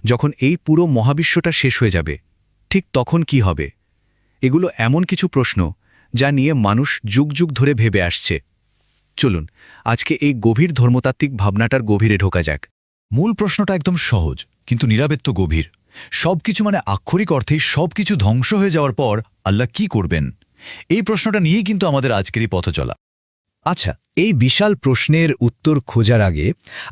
যখন এই পুরো মহাবিশ্বটা শেষ হয়ে যাবে ঠিক তখন কি হবে? এগুলো এমন কিছু প্রশ্ন যা নিয়ে মানুষ যুগ যুগ ধরে ভেবে আসছে। চলুন আজকে এই গভীর ধর্মতাত্ত্বিক ভাবনাটার গভীরে ঢোকা যাক। মূল প্রশ্নটা একদম সহজ কিন্তু নিরাবেত্য গভীর। সবকিছু মানে আক্ষরিক অর্থেই সবকিছু ধ্বংস হয়ে যাওয়ার পর আল্লাহ কি করবেন? এই প্রশ্নটা নিয়েই কিন্তু আমাদের আজকেরই পথ চলা। আচ্ছা, এই বিশাল প্রশ্নের উত্তর খোঁজার আগে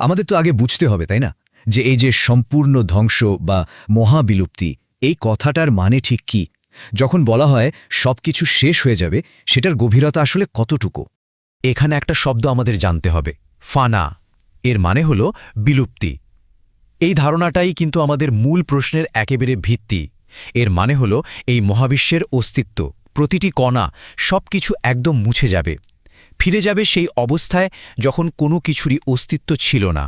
আমাদের তো আগে বুঝতে হবে, তাই না, যে এই যে সম্পূর্ণ ধ্বংস বা মহাবিলুপ্তি, এই কথাটার মানে ঠিক কি? যখন বলা হয় সবকিছু শেষ হয়ে যাবে, সেটার গভীরতা আসলে কতটুকু? এখানে একটা শব্দ আমাদের জানতে হবে, ফানা। এর মানে হল বিলুপ্তি। এই ধারণাটাই কিন্তু আমাদের মূল প্রশ্নের একেবারে ভিত্তি। এর মানে হল এই মহাবিশ্বের অস্তিত্ব, প্রতিটি কণা, সবকিছু একদম মুছে যাবে, ফিরে যাবে সেই অবস্থায় যখন কোনো কিছুরই অস্তিত্ব ছিল না।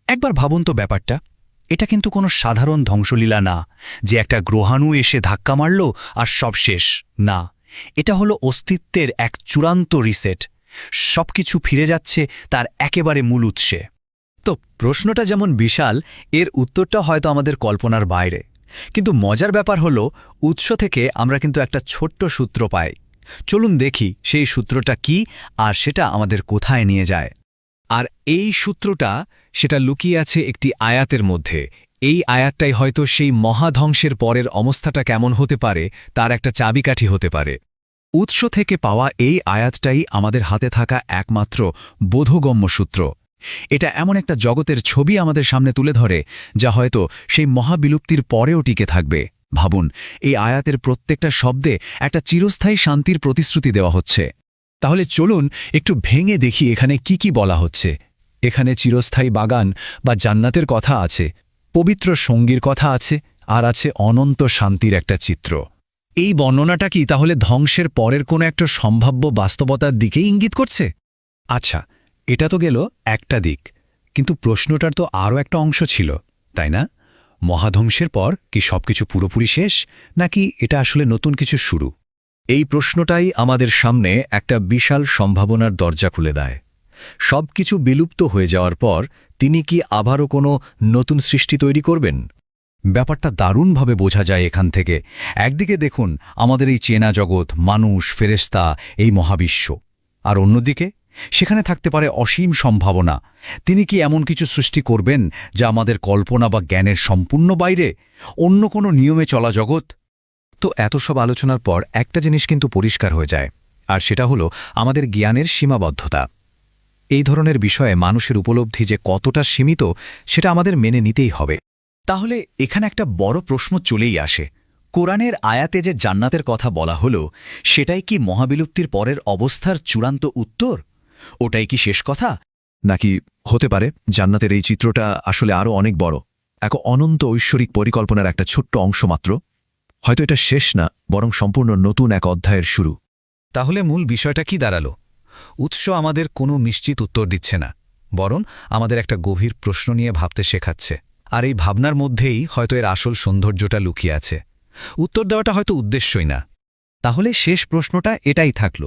একবার ভাবুন তো ব্যাপারটা, এটা কিন্তু কোনো সাধারণ ধ্বংসলীলা না যে একটা গ্রহাণু এসে ধাক্কা মারল আর সব শেষ। না, এটা হলো অস্তিত্বের এক চূড়ান্ত রিসেট। সবকিছু ফিরে যাচ্ছে তার একেবারে মূল উৎসে। তো প্রশ্নটা যেমন বিশাল, এর উত্তরটা হয়তো আমাদের কল্পনার বাইরে। কিন্তু মজার ব্যাপার হলো, উৎস থেকে আমরা কিন্তু একটা ছোট্ট সূত্র পাই। চলুন দেখি সেই সূত্রটা কি আর সেটা আমাদের কোথায় নিয়ে যায়। আর এই সূত্রটা, সেটা লুকিয়ে আছে একটি আয়াতের মধ্যে। এই আয়াতটাই হয়তো সেই মহাধ্বংসের পরের অবস্থাটা কেমন হতে পারে তার একটা চাবিকাঠি হতে পারে। উৎস থেকে পাওয়া এই আয়াতটাই আমাদের হাতে থাকা একমাত্র বোধগম্য সূত্র। এটা এমন একটা জগতের ছবি আমাদের সামনে তুলে ধরে যা হয়তো সেই মহাবিলুপ্তির পরেও টিকে থাকবে। ভাবুন, এই আয়াতের প্রত্যেকটা শব্দে একটা চিরস্থায়ী শান্তির প্রতিশ্রুতি দেওয়া হচ্ছে। তাহলে চলুন একটু ভেঙে দেখি এখানে কি কি বলা হচ্ছে। এখানে চিরস্থায়ী বাগান বা জান্নাতের কথা আছে, পবিত্র সঙ্গীর কথা আছে, আর আছে অনন্ত শান্তির একটা চিত্র। এই বর্ণনাটা কি তাহলে ধ্বংসের পরের কোনো একটা সম্ভাব্য বাস্তবতার দিকেই ইঙ্গিত করছে? আচ্ছা, এটা তো গেল একটা দিক, কিন্তু প্রশ্নটার তো আরও একটা অংশ ছিল, তাই না? মহাধ্বংসের পর কি সবকিছু পুরোপুরি শেষ, নাকি এটা আসলে নতুন কিছু শুরু? এই প্রশ্নটাই আমাদের সামনে একটা বিশাল সম্ভাবনার দরজা খুলে দেয়। সবকিছু বিলুপ্ত হয়ে যাওয়ার পর তিনি কি আবারও কোনো নতুন সৃষ্টি তৈরি করবেন? ব্যাপারটা দারুণভাবে বোঝা যায় এখান থেকে। একদিকে দেখুন আমাদের এই চেনা জগৎ, মানুষ, ফেরেশতা, এই মহাবিশ্ব, আর অন্যদিকে সেখানে থাকতে পারে অসীম সম্ভাবনা। তিনি কি এমন কিছু সৃষ্টি করবেন যা আমাদের কল্পনা বা জ্ঞানের সম্পূর্ণ বাইরে, অন্য কোনো নিয়মে চলা জগৎ? তো এত সব আলোচনার পর একটা জিনিস কিন্তু পরিষ্কার হয়ে যায়, আর সেটা হলো আমাদের জ্ঞানের সীমাবদ্ধতা। এই ধরনের বিষয়ে মানুষের উপলব্ধি যে কতটা সীমিত, সেটা আমাদের মেনে নিতেই হবে। তাহলে এখানে একটা বড় প্রশ্ন চলেই আসে, কোরআনের আয়াতে যে জান্নাতের কথা বলা হলো, সেটাই কি মহাবিলুপ্তির পরের অবস্থার চূড়ান্ত উত্তর? ওটাই কি শেষ কথা? নাকি হতে পারে জান্নাতের এই চিত্রটা আসলে আরও অনেক বড়, এক অনন্ত ঐশ্বরিক পরিকল্পনার একটা ছোট্ট অংশ মাত্র? হয়তো এটা শেষ না, বরং সম্পূর্ণ নতুন এক অধ্যায়ের শুরু। তাহলে মূল বিষয়টা কি দাঁড়ালো? উৎস আমাদের কোনো নিশ্চিত উত্তর দিচ্ছে না, বরং আমাদের একটা গভীর প্রশ্ন নিয়ে ভাবতে শেখাচ্ছে। আর এই ভাবনার মধ্যেই হয়তো এর আসল সৌন্দর্যটা লুকিয়ে আছে। উত্তর দেওয়াটা হয়তো উদ্দেশ্যই না। তাহলে শেষ প্রশ্নটা এটাই থাকল,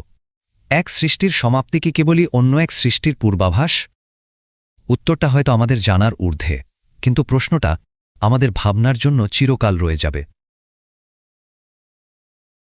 এক সৃষ্টির সমাপ্তি কি কেবলই অন্য এক সৃষ্টির পূর্বাভাস? উত্তরটা হয়তো আমাদের জানার ঊর্ধ্বে, কিন্তু প্রশ্নটা আমাদের ভাবনার জন্য চিরকাল রয়ে যাবে।